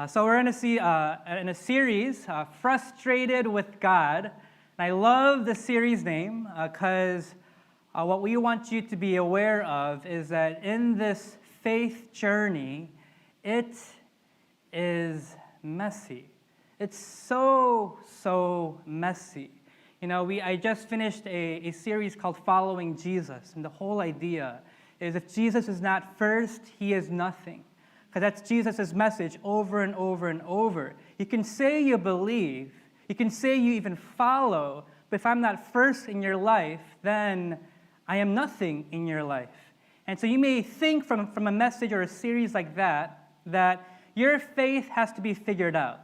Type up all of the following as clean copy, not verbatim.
So we're in a series, Frustrated with God. And I love the series name because what we want you to be aware of is that in this faith journey, it is messy. It's so messy. You know, I just finished a series called Following Jesus, and the whole idea is if Jesus is not first, he is nothing. Because that's Jesus' message over and over and over. You can say you believe, you can say you even follow, but if I'm not first in your life, then I am nothing in your life. And so you may think from a message or a series like that your faith has to be figured out.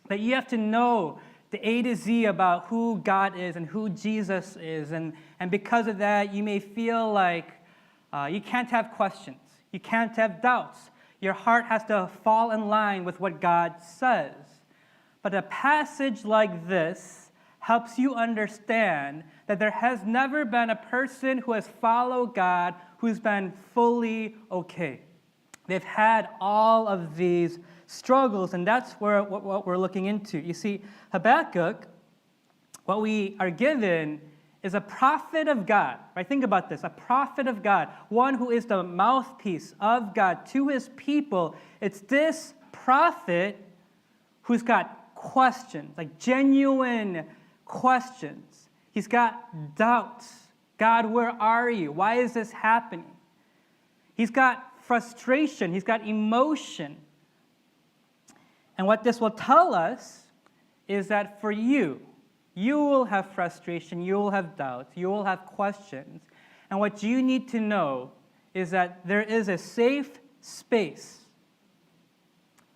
That you have to know the A to Z about who God is and who Jesus is. And because of that, you may feel like you can't have questions. You can't have doubts. Your heart has to fall in line with what God says. But a passage like this helps you understand that there has never been a person who has followed God who's been fully okay. They've had all of these struggles, and that's what we're looking into. You see, Habakkuk, what we are given is a prophet of God, right? Think about this, a prophet of God, one who is the mouthpiece of God to his people. It's this prophet who's got questions, like genuine questions. He's got doubts. God, where are you? Why is this happening? He's got frustration. He's got emotion. And what this will tell us is that for you will have frustration, you will have doubts, you will have questions. And what you need to know is that there is a safe space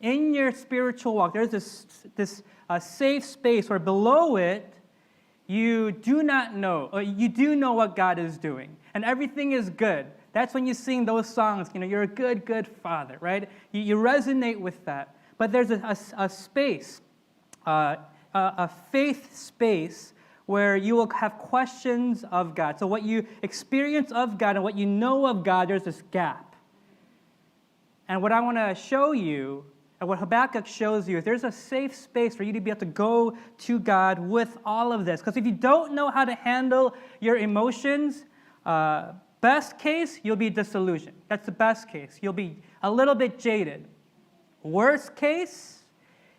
in your spiritual walk. There's this safe space where below it, you do not know, or you do know what God is doing. And everything is good. That's when you sing those songs, you know, you're a good father, right? You resonate with that. But there's a space, a faith space where you will have questions of God. So what you experience of God and what you know of God, there's this gap. And what I want to show you, and what Habakkuk shows you, is there's a safe space for you to be able to go to God with all of this. Because if you don't know how to handle your emotions, best case, you'll be disillusioned. That's the best case. You'll be a little bit jaded. Worst case,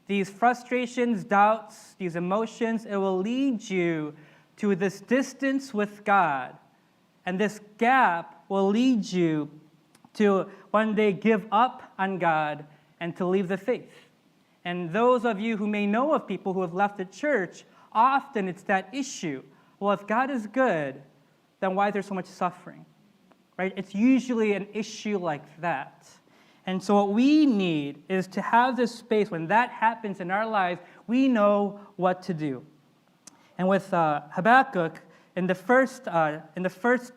these frustrations, doubts, these emotions, it will lead you to this distance with God. And this gap will lead you to one day give up on God and to leave the faith. And those of you who may know of people who have left the church, often it's that issue. Well, if God is good, then why is there so much suffering? Right? It's usually an issue like that. And so what we need is to have this space when that happens in our lives, we know what to do. And with Habakkuk, in the first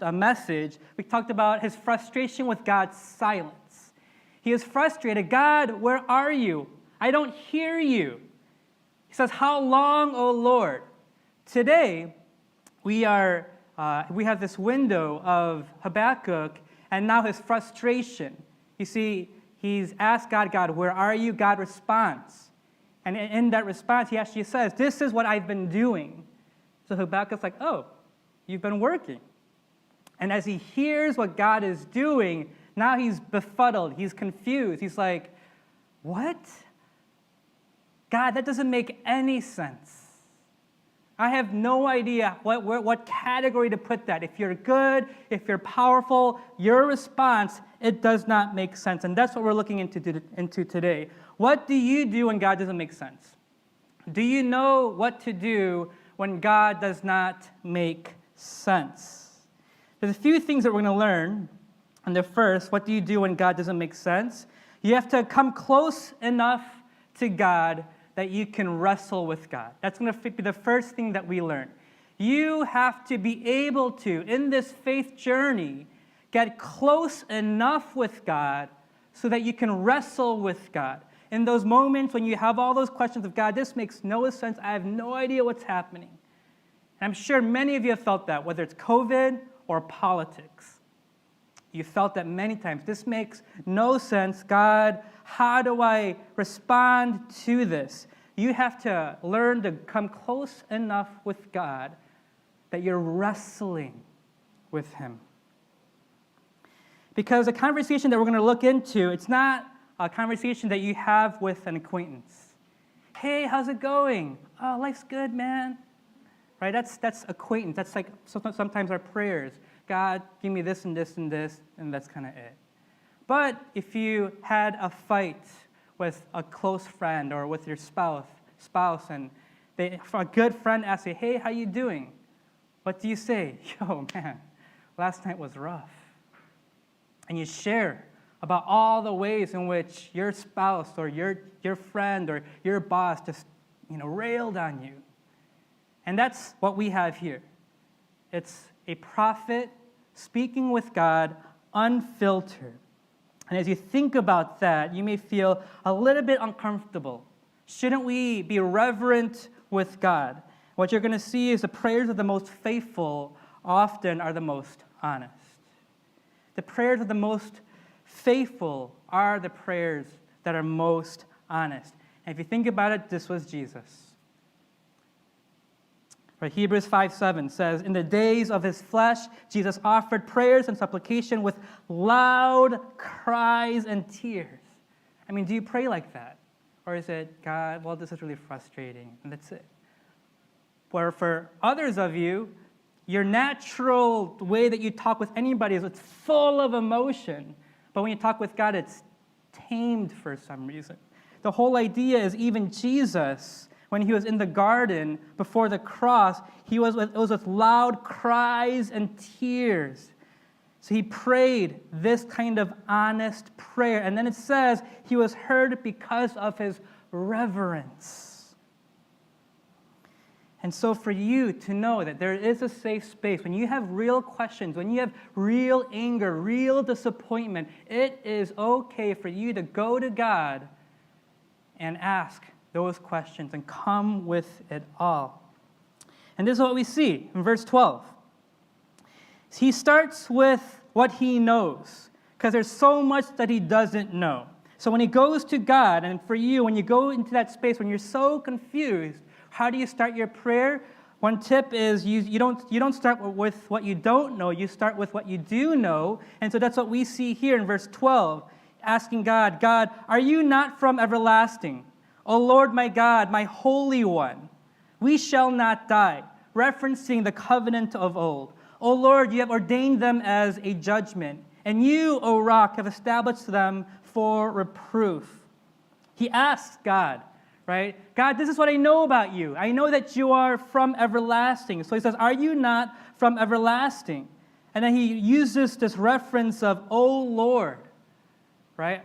message, we talked about his frustration with God's silence. He is frustrated. God, where are you? I don't hear you. He says, how long, O Lord? Today, we have this window of Habakkuk and now his frustration. You see, he's asked God, where are you? God responds. And in that response, he actually says, this is what I've been doing. So Habakkuk's like, oh, you've been working. And as he hears what God is doing, now he's befuddled. He's confused. He's like, what? God, that doesn't make any sense. I have no idea what category to put that. If you're good, if you're powerful, your response, it does not make sense. And that's what we're looking into today. What do you do when God doesn't make sense? Do you know what to do when God does not make sense? There's a few things that we're going to learn. And the first, what do you do when God doesn't make sense? You have to come close enough to God that you can wrestle with God. That's going to be the first thing that we learn. You have to be able to, in this faith journey, get close enough with God so that you can wrestle with God. In those moments when you have all those questions of God, this makes no sense, I have no idea what's happening. And I'm sure many of you have felt that, whether it's COVID or politics. you felt that many times. This makes no sense. God, how do I respond to this? You have to learn to come close enough with God that you're wrestling with Him. Because the conversation that we're going to look into, it's not a conversation that you have with an acquaintance. Hey, how's it going? Oh, life's good, man. Right? That's acquaintance. That's like sometimes our prayers. God, give me this and this and this, and that's kind of it. But if you had a fight with a close friend or with your spouse, and a good friend asks you, hey, how you doing? What do you say? Yo, man, last night was rough. And you share about all the ways in which your spouse or your friend or your boss just railed on you. And that's what we have here. It's a prophet speaking with God unfiltered. And as you think about that, you may feel a little bit uncomfortable. Shouldn't we be reverent with God? What you're going to see is the prayers of the most faithful often are the most honest. The prayers of the most faithful are the prayers that are most honest. And if you think about it, this was Jesus. Right, Hebrews 5:7 says, in the days of his flesh, Jesus offered prayers and supplication with loud cries and tears. I mean, do you pray like that? Or is it, God, well, this is really frustrating, and that's it? Or for others of you, your natural way that you talk with anybody is it's full of emotion. But when you talk with God, it's tamed for some reason. The whole idea is even Jesus, when he was in the garden before the cross, it was with loud cries and tears. So he prayed this kind of honest prayer. And then it says he was heard because of his reverence. And so for you to know that there is a safe space, when you have real questions, when you have real anger, real disappointment, it is okay for you to go to God and ask those questions and come with it all. And this is what we see in verse 12. He starts with what he knows, because there's so much that he doesn't know. So when he goes to God, and for you, when you go into that space, when you're so confused, how do you start your prayer? One tip is you don't start with what you don't know, you start with what you do know. And so that's what we see here in verse 12, asking God, God, are you not from everlasting? O Lord my God, my Holy One, we shall not die, referencing the covenant of old. O Lord, you have ordained them as a judgment, and you, O Rock, have established them for reproof. He asks God, right? God, this is what I know about you. I know that you are from everlasting. So he says, are you not from everlasting? And then he uses this reference of, O Lord, right?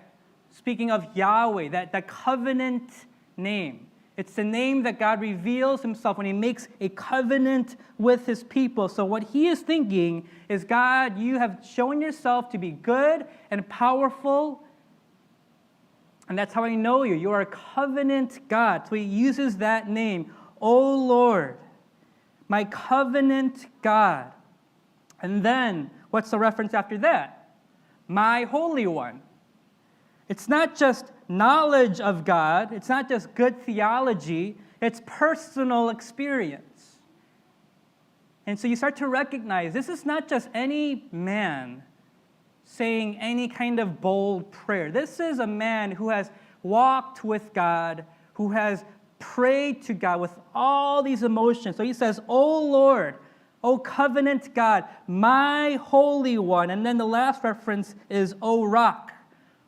Speaking of Yahweh, that covenant name. It's the name that God reveals himself when he makes a covenant with his people. So what he is thinking is, God, you have shown yourself to be good and powerful, and that's how I know you. You are a covenant God. So he uses that name, O Lord, my covenant God. And then, what's the reference after that? My Holy One. It's not just knowledge of God. It's not just good theology. It's personal experience. And so you start to recognize this is not just any man saying any kind of bold prayer. This is a man who has walked with God, who has prayed to God with all these emotions. So he says, O Lord, O covenant God, my Holy One. And then the last reference is O Rock,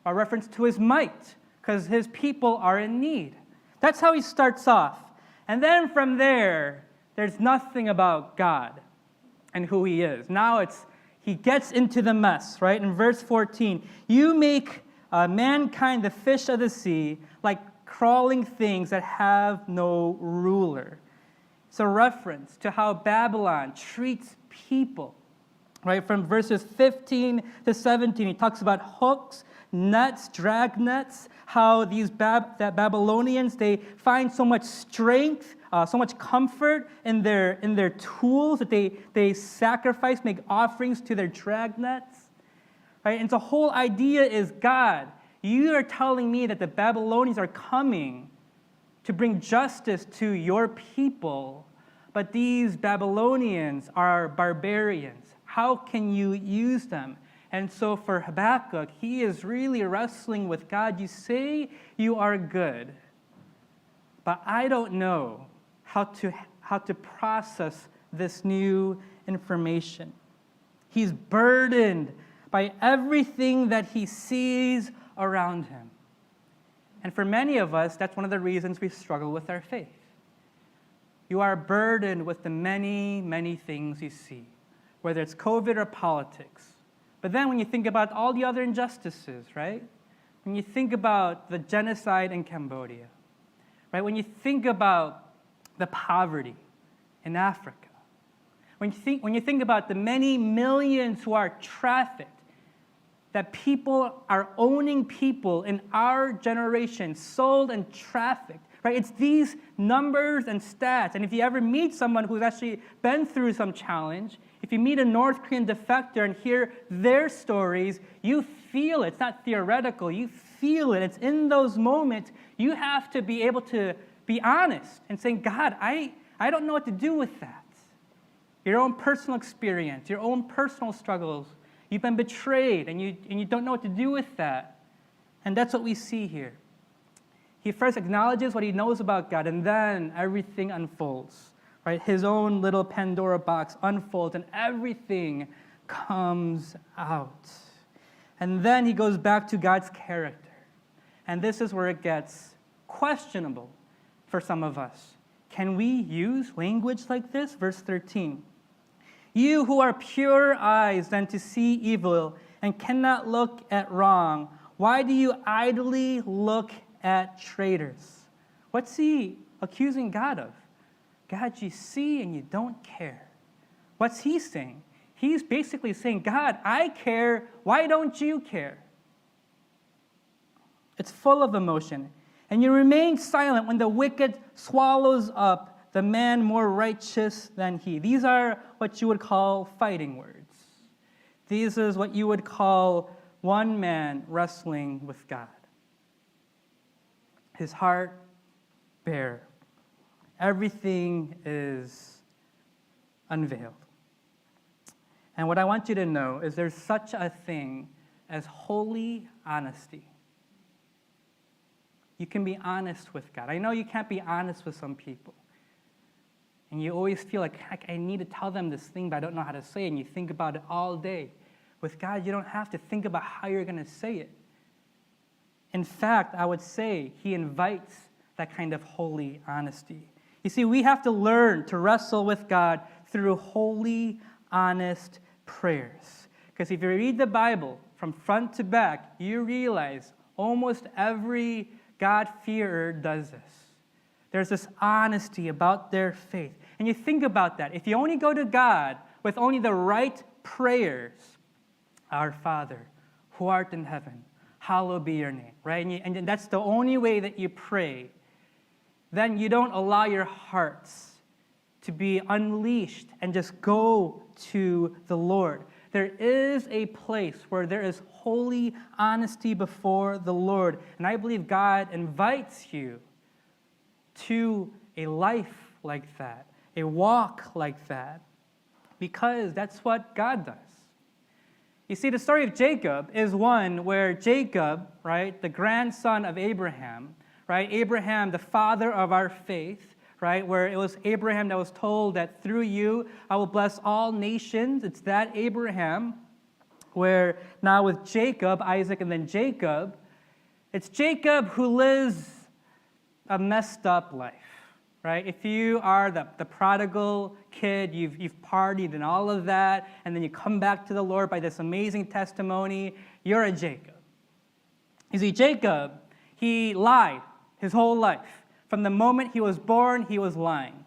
a reference to his might, because his people are in need. That's how he starts off. And then from there, there's nothing about God and who he is. Now he gets into the mess, right? In verse 14, you make mankind the fish of the sea, like crawling things that have no ruler. It's a reference to how Babylon treats people, right? From verses 15 to 17, he talks about hooks, nets, drag nets, how these Babylonians, they find so much strength, so much comfort in their tools that they sacrifice, make offerings to their drag nets. right? And the whole idea is, God, you are telling me that the Babylonians are coming to bring justice to your people, but these Babylonians are barbarians. How can you use them? And so for Habakkuk, he is really wrestling with God. You say you are good, but I don't know how to process this new information. He's burdened by everything that he sees around him. And for many of us, that's one of the reasons we struggle with our faith. You are burdened with the many, many things you see, whether it's COVID or politics. But then when you think about all the other injustices, right? When you think about the genocide in Cambodia, right? When you think about the poverty in Africa, when you think about the many millions who are trafficked, that people are owning people in our generation, sold and trafficked, right? It's these numbers and stats. And if you ever meet someone who's actually been through some challenge, if you meet a North Korean defector and hear their stories, you feel it. It's not theoretical. You feel it. It's in those moments you have to be able to be honest and saying, God, I don't know what to do with that. Your own personal experience, your own personal struggles. You've been betrayed, and you don't know what to do with that. And that's what we see here. He first acknowledges what he knows about God, and then everything unfolds. Right? His own little Pandora box unfolds, and everything comes out. And then he goes back to God's character. And this is where it gets questionable for some of us. Can we use language like this? Verse 13. You who are pure eyes than to see evil and cannot look at wrong, why do you idly look at traitors? What's he accusing God of? God, you see and you don't care. What's he saying? He's basically saying, God, I care. Why don't you care? It's full of emotion. And you remain silent when the wicked swallows up the man more righteous than he. These are what you would call fighting words. These is what you would call one man wrestling with God. His heart bare. Everything is unveiled. And what I want you to know is there's such a thing as holy honesty. You can be honest with God. I know you can't be honest with some people. And you always feel like, heck, I need to tell them this thing, but I don't know how to say it. And you think about it all day. With God, you don't have to think about how you're going to say it. In fact, I would say he invites that kind of holy honesty. You see, we have to learn to wrestle with God through holy, honest prayers. Because if you read the Bible from front to back, you realize almost every God-fearer does this. There's this honesty about their faith. And you think about that. If you only go to God with only the right prayers, Our Father, who art in heaven, hallowed be your name, right? And that's the only way that you pray. Then you don't allow your hearts to be unleashed and just go to the Lord. There is a place where there is holy honesty before the Lord. And I believe God invites you to a life like that, a walk like that, because that's what God does. You see, the story of Jacob is one where Jacob, right, the grandson of Abraham, right, Abraham, the father of our faith, right, where it was Abraham that was told that through you I will bless all nations. It's that Abraham, where now with Jacob, Isaac, and then Jacob, it's Jacob who lives a messed up life, right? If you are the prodigal kid, you've partied and all of that, and then you come back to the Lord by this amazing testimony, you're a Jacob. You see, Jacob, he lied his whole life. From the moment he was born, he was lying.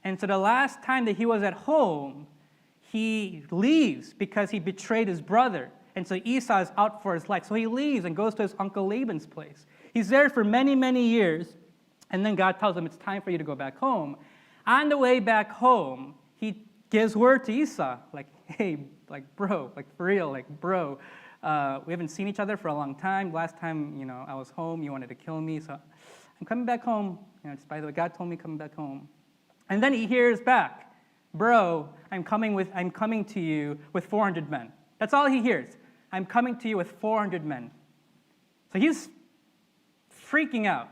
And so the last time that he was at home, he leaves because he betrayed his brother. And so Esau is out for his life. So he leaves and goes to his uncle Laban's place. He's there for many, many years. And then God tells him, it's time for you to go back home. On the way back home, he gives word to Esau, like, hey, like, bro, like, for real, like, bro, We haven't seen each other for a long time. Last time, I was home, you wanted to kill me, so I'm coming back home. Just by the way, God told me coming back home. And then he hears back, bro, I'm coming to you with 400 men. That's all he hears. I'm coming to you with 400 men. So he's freaking out.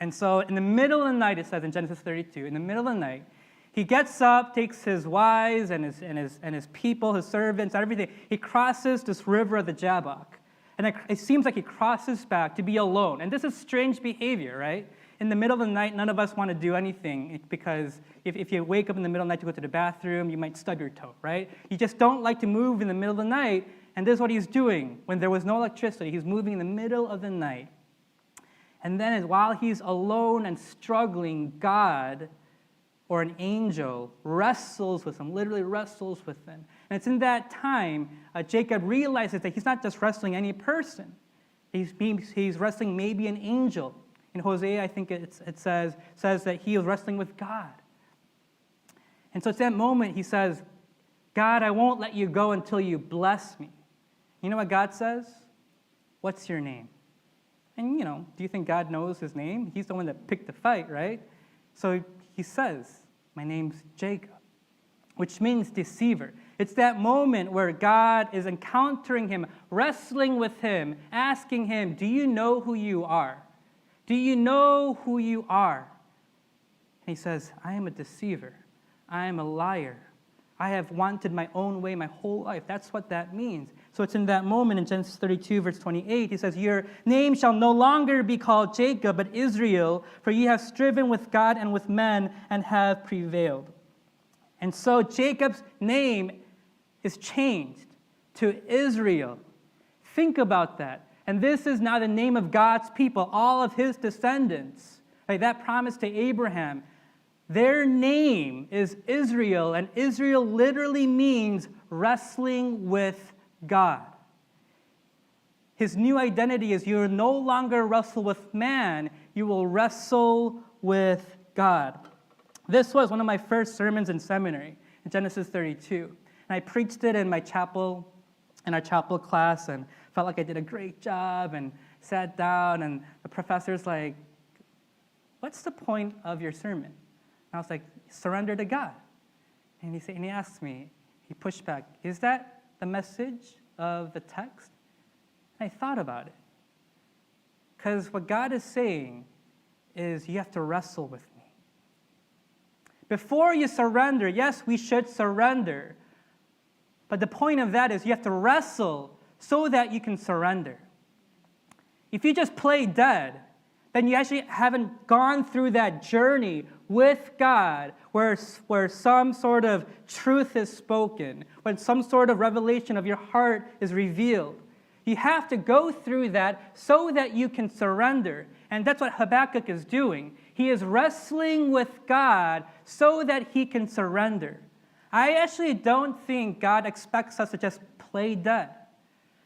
And so in the middle of the night, it says in Genesis 32, in the middle of the night, he gets up, takes his wives and his people, his servants, everything. He crosses this river of the Jabbok. And it seems like he crosses back to be alone. And this is strange behavior, right? In the middle of the night, none of us want to do anything because if you wake up in the middle of the night to go to the bathroom, you might stub your toe, right? You just don't like to move in the middle of the night. And this is what he's doing. When there was no electricity, he's moving in the middle of the night. And then while he's alone and struggling, God or an angel wrestles with him, literally wrestles with him. And it's in that time Jacob realizes that he's not just wrestling any person. He's wrestling maybe an angel. In Hosea, I think it says that he was wrestling with God. And so at that moment, he says, God, I won't let you go until you bless me. You know what God says? What's your name? And, do you think God knows his name? He's the one that picked the fight, right? So he says, my name's Jacob, which means deceiver. It's that moment where God is encountering him, wrestling with him, asking him, do you know who you are? Do you know who you are? And he says, I am a deceiver. I am a liar. I have wanted my own way my whole life. That's what that means. So it's in that moment in Genesis 32, verse 28, he says, your name shall no longer be called Jacob, but Israel, for ye have striven with God and with men and have prevailed. And so Jacob's name is changed to Israel. Think about that. And this is now the name of God's people, all of his descendants. Like that promise to Abraham. Their name is Israel, and Israel literally means wrestling with God. His new identity is you will no longer wrestle with man, you will wrestle with God. This was one of my first sermons in seminary, in Genesis 32. And I preached it in our chapel class, and felt like I did a great job, and sat down, and the professor's like, what's the point of your sermon? I was like, surrender to God. And he asked me, he pushed back, is that the message of the text? And I thought about it. Because what God is saying is you have to wrestle with me. Before you surrender, yes, we should surrender. But the point of that is you have to wrestle so that you can surrender. If you just play dead, then you actually haven't gone through that journey with God where some sort of truth is spoken, when some sort of revelation of your heart is revealed. You have to go through that so that you can surrender. And that's what Habakkuk is doing. He is wrestling with God so that he can surrender. I actually don't think God expects us to just play dead.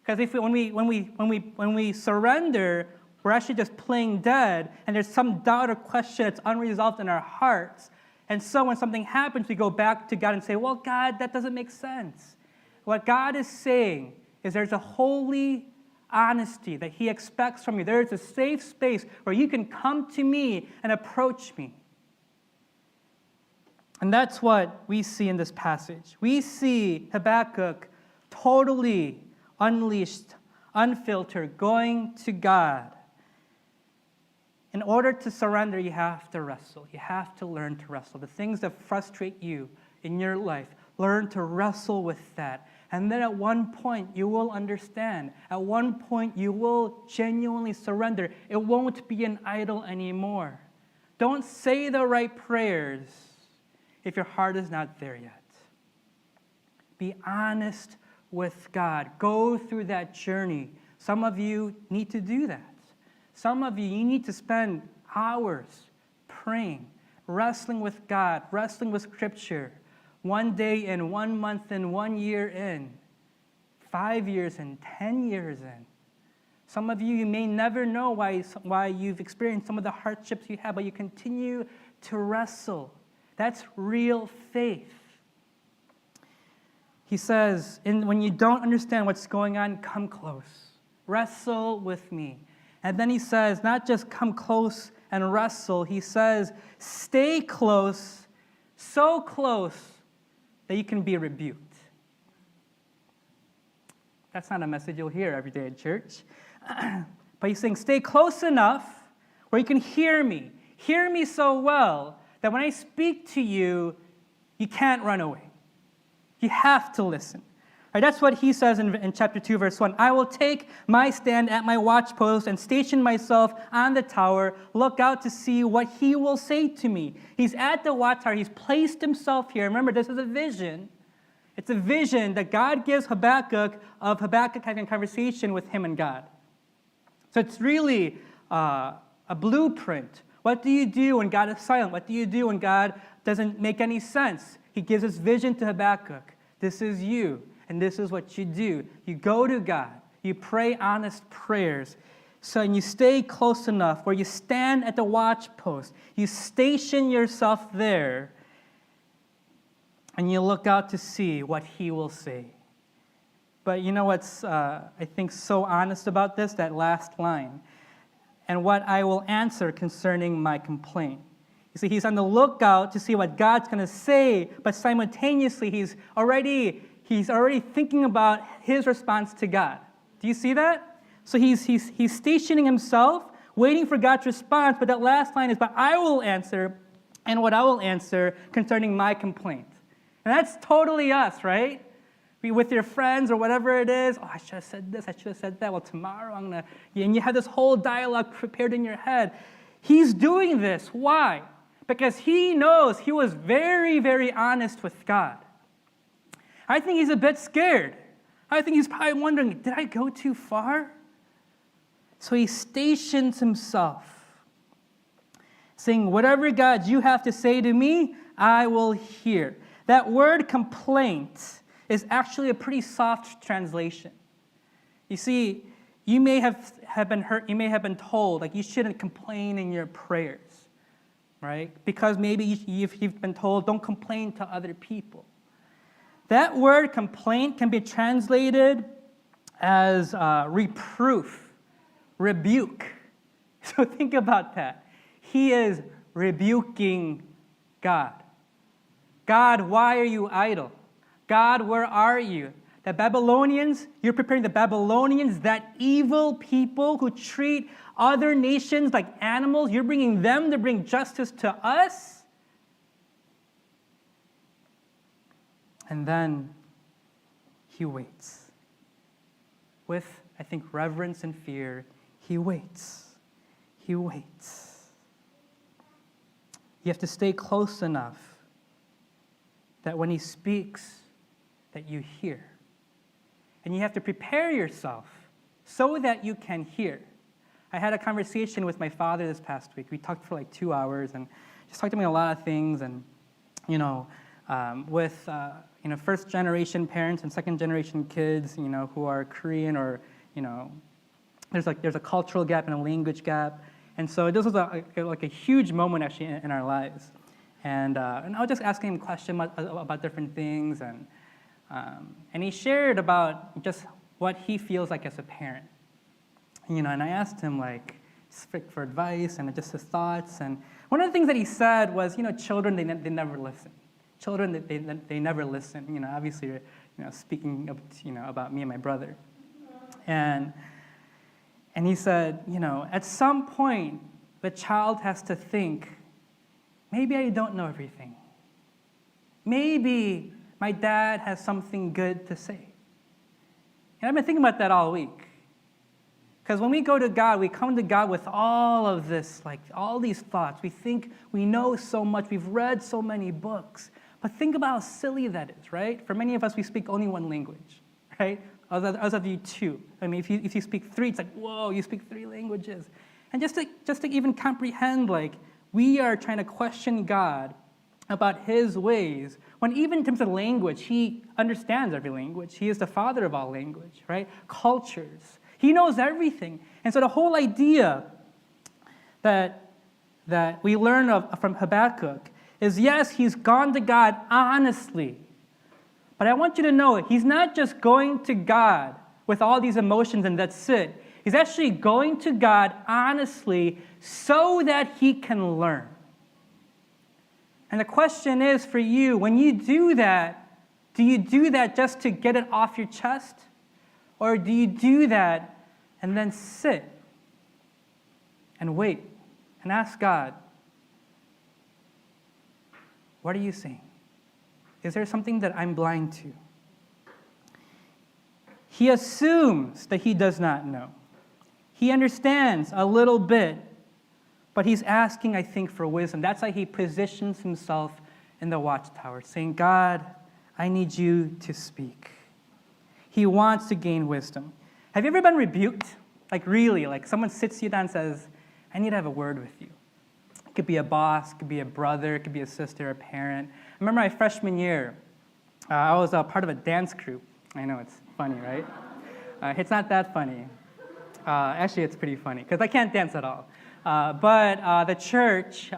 Because when we surrender, we're actually just playing dead, and there's some doubt or question that's unresolved in our hearts. And so when something happens, we go back to God and say, well, God, that doesn't make sense. What God is saying is there's a holy honesty that he expects from you. There's a safe space where you can come to me and approach me. And that's what we see in this passage. We see Habakkuk totally unleashed, unfiltered, going to God. In order to surrender, you have to wrestle. You have to learn to wrestle. The things that frustrate you in your life, learn to wrestle with that. And then at one point, you will understand. At one point, you will genuinely surrender. It won't be an idol anymore. Don't say the right prayers if your heart is not there yet. Be honest with God. Go through that journey. Some of you need to do that. Some of you need to spend hours praying, wrestling with God, wrestling with Scripture. 1 day in, 1 month in, 1 year in, 5 years in, 10 years in. Some of you may never know why you've experienced some of the hardships you have, but you continue to wrestle. That's real faith. He says, when you don't understand what's going on, come close. Wrestle with me. And then he says, not just come close and wrestle. He says, stay close, so close that you can be rebuked. That's not a message you'll hear every day at church. But he's saying, stay close enough where you can hear me. Hear me so well that when I speak to you, you can't run away. You have to listen. Right, that's what he says in chapter 2, verse 1. I will take my stand at my watchpost and station myself on the tower, look out to see what he will say to me. He's at the watchtower. He's placed himself here. Remember, this is a vision. It's a vision that God gives Habakkuk of Habakkuk having a conversation with him and God. So it's really a blueprint. What do you do when God is silent? What do you do when God doesn't make any sense? He gives this vision to Habakkuk. This is you, and this is what you do. You go to God. You pray honest prayers. So and you stay close enough where you stand at the watch post. You station yourself there, and you look out to see what he will say. But you know what's, I think, so honest about this? That last line. And what I will answer concerning my complaint. You see, he's on the lookout to see what God's going to say, but simultaneously he's already thinking about his response to God. Do you see that? So he's stationing himself, waiting for God's response, but that last line is, but I will answer, and what I will answer concerning my complaint. And that's totally us, right? Be with your friends or whatever it is. Oh, I should have said this, I should have said that. Well, tomorrow I'm going to, and you have this whole dialogue prepared in your head. He's doing this. Why? Because he knows he was very, very honest with God. I think he's a bit scared. I think he's probably wondering, did I go too far? So he stations himself, saying, whatever, God, you have to say to me, I will hear. That word complaint is actually a pretty soft translation. You see, you may have been hurt, you may have been told, like, you shouldn't complain in your prayers. Right? Because maybe you've been told, don't complain to other people. That word complaint can be translated as reproof, rebuke. So think about that. He is rebuking God. God, why are you idle? God, where are you? The Babylonians, you're preparing the Babylonians, that evil people who treat other nations like animals, you're bringing them to bring justice to us? And then he waits. With, I think, reverence and fear, he waits. He waits. You have to stay close enough that when he speaks, that you hear. And you have to prepare yourself so that you can hear. I had a conversation with my father this past week. We talked for like 2 hours and just talked to me a lot of things. And, with first generation parents and second generation kids, who are Korean or, there's a cultural gap and a language gap. And so this was a huge moment actually in our lives. And I was just asking him questions about different things. And he shared about just what he feels like as a parent. And I asked him, for advice and just his thoughts. And one of the things that he said was, children, they never listen. Children, they never listen. Obviously, speaking about me and my brother. And he said, at some point, the child has to think, maybe I don't know everything. Maybe my dad has something good to say. And I've been thinking about that all week. Because when we go to God, we come to God with all of this, all these thoughts. We think we know so much. We've read so many books. But think about how silly that is, right? For many of us, we speak only one language, right? Others of you, two. I mean, if you speak three, it's like, whoa, you speak 3 languages. And just to even comprehend, we are trying to question God about his ways, when even in terms of language, he understands every language. He is the father of all language, right? Cultures. He knows everything. And so the whole idea that we learn from Habakkuk is, yes, he's gone to God honestly, But I want you to know, he's not just going to God with all these emotions and that's it. He's actually going to God honestly so that he can learn. And the question is for you, when you do that, do you do that just to get it off your chest? Or do you do that and then sit and wait and ask God, what are you saying? Is there something that I'm blind to? He assumes that he does not know. He understands a little bit, but he's asking, I think, for wisdom. That's why he positions himself in the watchtower, saying, God, I need you to speak. He wants to gain wisdom. Have you ever been rebuked? Like really, like someone sits you down and says, I need to have a word with you. It could be a boss, it could be a brother, it could be a sister, a parent. I remember my freshman year, I was a part of a dance group. I know, it's funny, right? It's not that funny. Actually, it's pretty funny, because I can't dance at all. But the church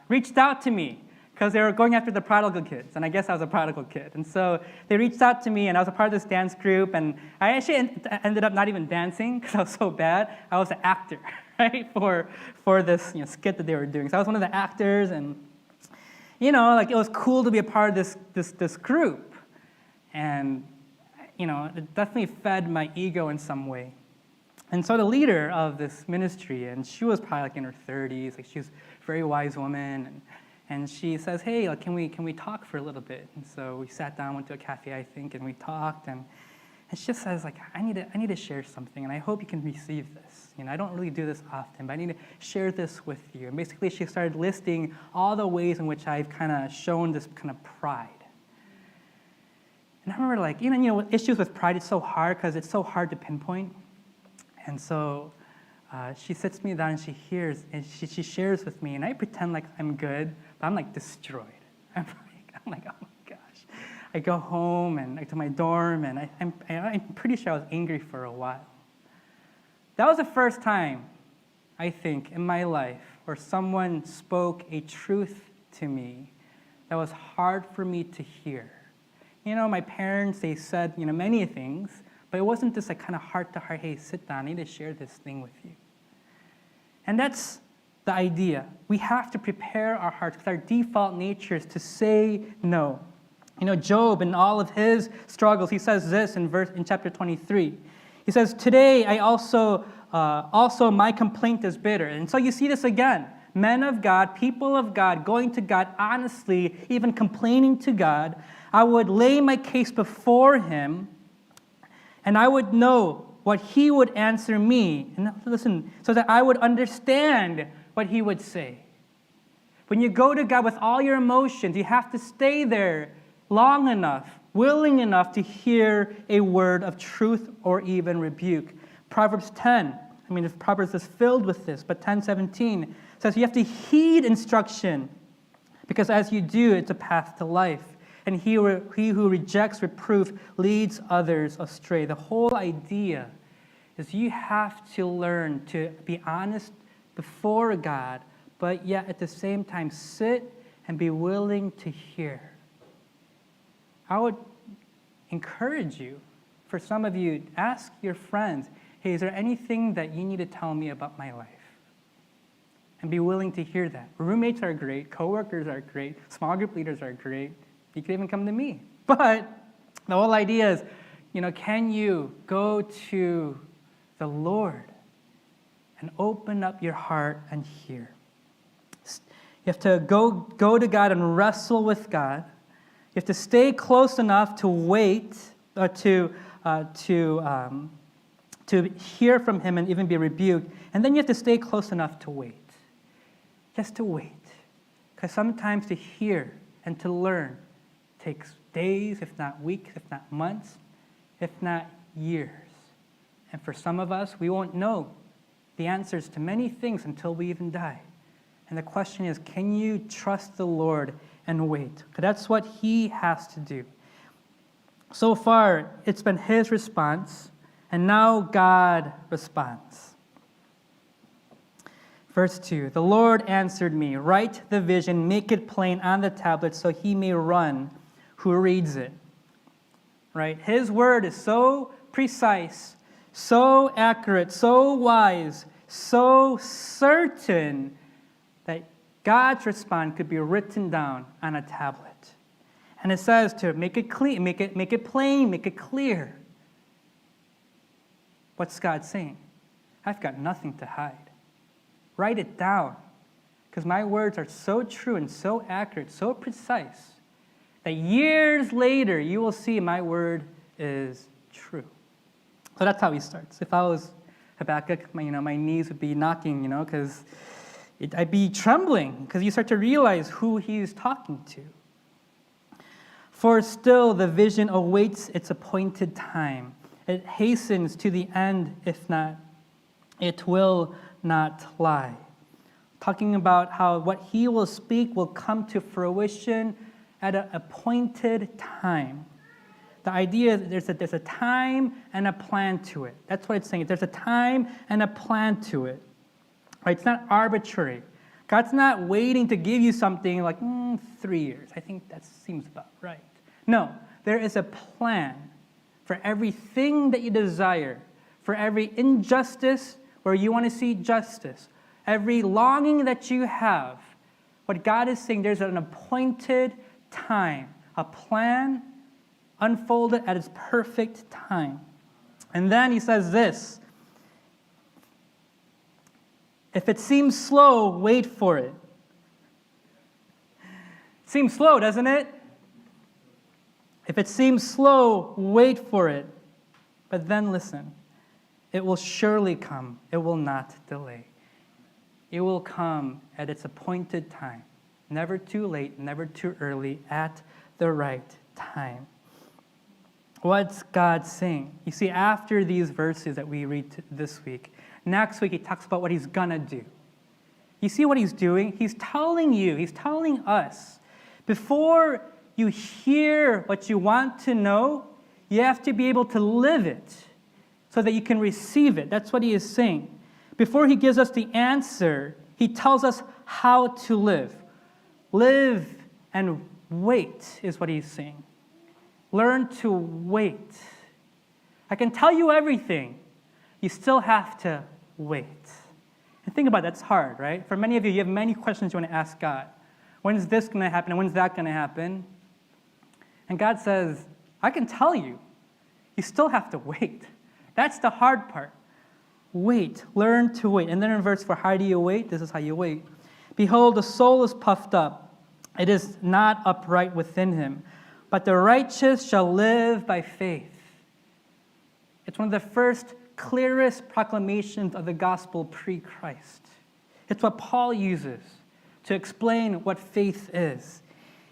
reached out to me, because they were going after the prodigal kids, and I guess I was a prodigal kid. And so they reached out to me, and I was a part of this dance group, and I actually ended up not even dancing, because I was so bad. I was an actor, right, for this skit that they were doing. So I was one of the actors, and like it was cool to be a part of this group. And it definitely fed my ego in some way. And so the leader of this ministry, and she was probably like in her 30s, like she was a very wise woman, and she says, hey, like, can we talk for a little bit? And so we sat down, went to a cafe, I think, and we talked, and she just says, like, I need to share something, and I hope you can receive this. I don't really do this often, but I need to share this with you. And basically, she started listing all the ways in which I've kind of shown this kind of pride. And I remember, like, issues with pride, it's so hard because it's so hard to pinpoint. And so she sits me down and she hears, and she shares with me, and I pretend like I'm good, but I'm like destroyed. I'm like, oh my gosh. I go home and to my dorm, and I'm pretty sure I was angry for a while. That was the first time, I think, in my life where someone spoke a truth to me that was hard for me to hear. My parents, they said, many things, but it wasn't just like kind of heart-to-heart, hey, sit down, I need to share this thing with you. And that's the idea. We have to prepare our hearts because our default nature is to say no. Job, in all of his struggles, he says this in chapter 23. He says, today I also my complaint is bitter. And so you see this again. Men of God, people of God, going to God honestly, even complaining to God. I would lay my case before him, and I would know what he would answer me. And listen, so that I would understand what he would say. When you go to God with all your emotions, you have to stay there long enough, willing enough to hear a word of truth or even rebuke. Proverbs 10, Proverbs is filled with this, but 10:17 says you have to heed instruction, because as you do, it's a path to life. And he who rejects reproof leads others astray. The whole idea is you have to learn to be honest before God, but yet at the same time sit and be willing to hear. I would encourage you, for some of you, ask your friends, hey, is there anything that you need to tell me about my life? And be willing to hear that. Roommates are great, coworkers are great, small group leaders are great. You could even come to me. But the whole idea is, can you go to the Lord and open up your heart and hear? You have to go to God and wrestle with God. You have to stay close enough to wait, to hear from him and even be rebuked. And then you have to stay close enough to wait. Just to wait. Because sometimes to hear and to learn takes days, if not weeks, if not months, if not years. And for some of us, we won't know the answers to many things until we even die. And the question is, can you trust the Lord and wait? Because that's what he has to do. So far, it's been his response, and now God responds. Verse 2, the Lord answered me, write the vision, make it plain on the tablet so he may run who reads it. right? His word is so precise, so accurate, so wise, so certain that God's response could be written down on a tablet. And it says to make it clean, make it plain, make it clear. What's God saying? I've got nothing to hide. Write it down, because my words are so true and so accurate, so precise, that years later you will see my word is true. So that's how he starts. If I was Habakkuk, my knees would be knocking, because I'd be trembling, because you start to realize who he's talking to. For still the vision awaits its appointed time. It hastens to the end, if not, it will not lie. Talking about how what he will speak will come to fruition at an appointed time. The idea is there's a time and a plan to it. That's what it's saying. There's a time and a plan to it. Right? It's not arbitrary. God's not waiting to give you something like 3 years. I think that seems about right. No, there is a plan for everything that you desire, for every injustice where you want to see justice, every longing that you have. What God is saying, there's an appointed time, a plan unfolded at its perfect time. And then he says this, if it seems slow, wait for it. Seems slow, doesn't it? If it seems slow, wait for it. But then listen, it will surely come. It will not delay. It will come at its appointed time. Never too late, never too early, at the right time. What's God saying? You see, after these verses that we read this week, next week he talks about what he's gonna do. You see what he's doing? He's telling you, he's telling us, before you hear what you want to know, you have to be able to live it so that you can receive it. That's what he is saying. Before he gives us the answer, he tells us how to live. Live and wait is what he's saying. Learn to wait. I can tell you everything. You still have to wait. And think about it, that's hard, right? For many of you, you have many questions you want to ask God. When is this going to happen and when's that going to happen? And God says, I can tell you. You still have to wait. That's the hard part. Wait. Learn to wait. And then in verse 4, how do you wait? This is how you wait. Behold, the soul is puffed up. It is not upright within him. But the righteous shall live by faith. It's one of the first clearest proclamations of the gospel pre-Christ. It's what Paul uses to explain what faith is.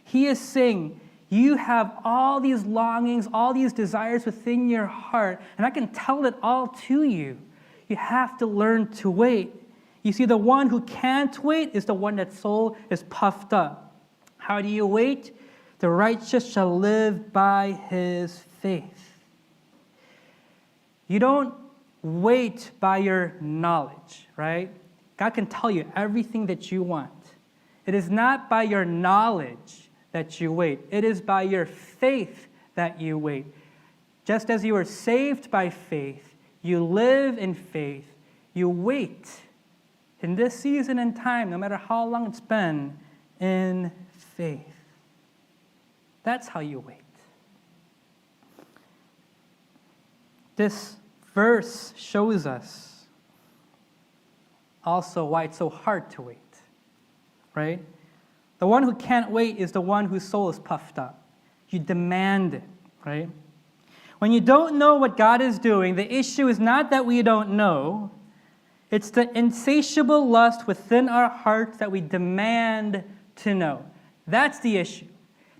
He is saying, you have all these longings, all these desires within your heart, and I can tell it all to you. You have to learn to wait. You see, the one who can't wait is the one that soul is puffed up. How do you wait? The righteous shall live by his faith. You don't wait by your knowledge, right? God can tell you everything that you want. It is not by your knowledge that you wait. It is by your faith that you wait. Just as you are saved by faith, you live in faith, you wait in this season and time, no matter how long it's been, in faith. That's how you wait. This verse shows us also why it's so hard to wait, right? The one who can't wait is the one whose soul is puffed up. You demand it, right? When you don't know what God is doing, the issue is not that we don't know. It's the insatiable lust within our hearts that we demand to know. That's the issue.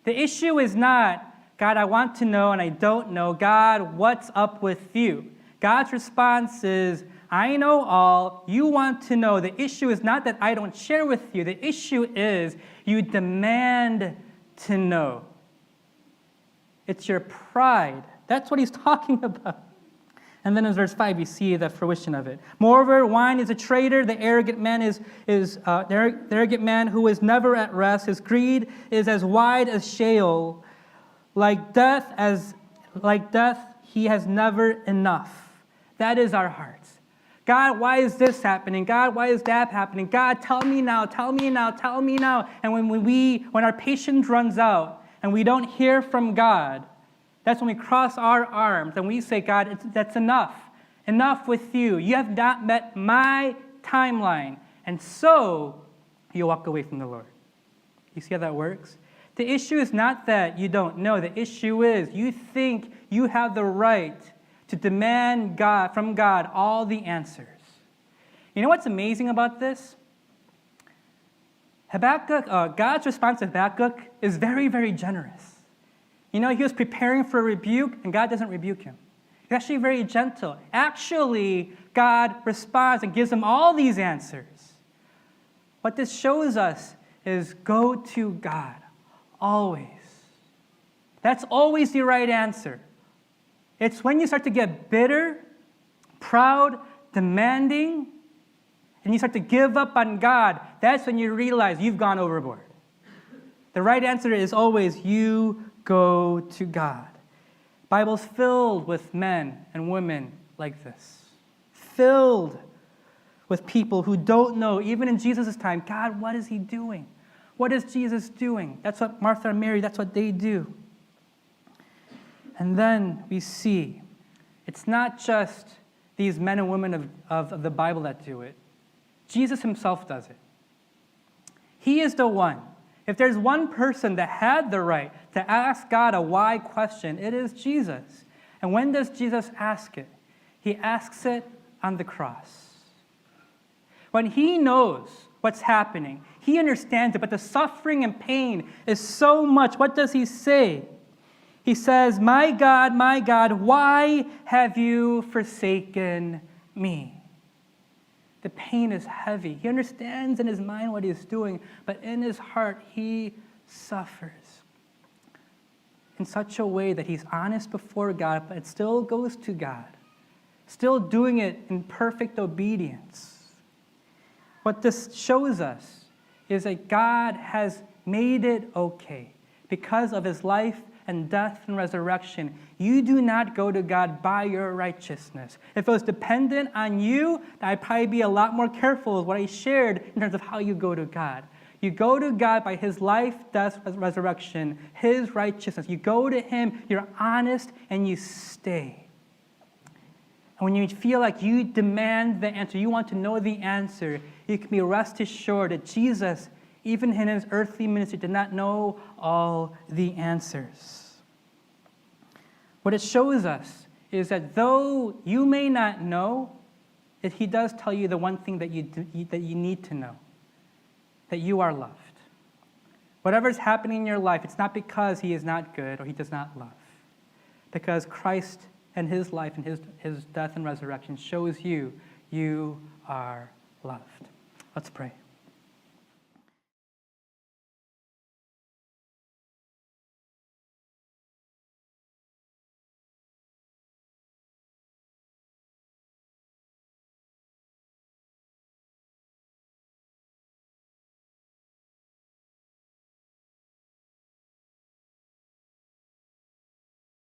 The issue is not, God, I want to know and I don't know. God, what's up with you? God's response is, I know all, you want to know. The issue is not that I don't share with you. The issue is you demand to know. It's your pride. That's what he's talking about. And then in verse 5, you see the fruition of it. Moreover, wine is a traitor. The arrogant man the arrogant man who is never at rest. His greed is as wide as Sheol, like death as like death, he has never enough. That is our hearts. God, why is this happening? God, why is that happening? God, tell me now, tell me now, tell me now. And when our patience runs out and we don't hear from God, that's when we cross our arms and we say, God, that's enough. Enough with you. You have not met my timeline. And so you walk away from the Lord. You see how that works? The issue is not that you don't know. The issue is you think you have the right to demand from God all the answers. You know what's amazing about this? God's response to Habakkuk is very, very generous. You know, he was preparing for a rebuke, and God doesn't rebuke him. He's actually very gentle. Actually, God responds and gives him all these answers. What this shows us is go to God, always. That's always the right answer. It's when you start to get bitter, proud, demanding, and you start to give up on God, that's when you realize you've gone overboard. The right answer is always you go to God. Bible's filled with men and women like this. Filled with people who don't know, even in Jesus' time, God, what is he doing? What is Jesus doing? That's what Martha and Mary, that's what they do. And then we see, it's not just these men and women of the Bible that do it. Jesus himself does it. He is the one. If there's one person that had the right to ask God a why question, it is Jesus. And when does Jesus ask it? He asks it on the cross. When he knows what's happening, he understands it, but the suffering and pain is so much. What does he say? He says, my God, why have you forsaken me? The pain is heavy. He understands in his mind what he's doing, but in his heart, he suffers in such a way that he's honest before God, but it still goes to God, still doing it in perfect obedience. What this shows us is that God has made it okay because of his life and death and resurrection. You do not go to God by your righteousness. If it was dependent on you, I'd probably be a lot more careful with what I shared in terms of how you go to God. You go to God by his life, death, resurrection, his righteousness. You go to him, you're honest, and you stay. And when you feel like you demand the answer, you want to know the answer, you can be rest assured that Jesus, even in his earthly ministry, did not know all the answers. What it shows us is that though you may not know, that he does tell you the one thing that you need to know, that you are loved. Whatever's happening in your life, it's not because he is not good or he does not love. Because Christ and his life and his death and resurrection shows you are loved. Let's pray.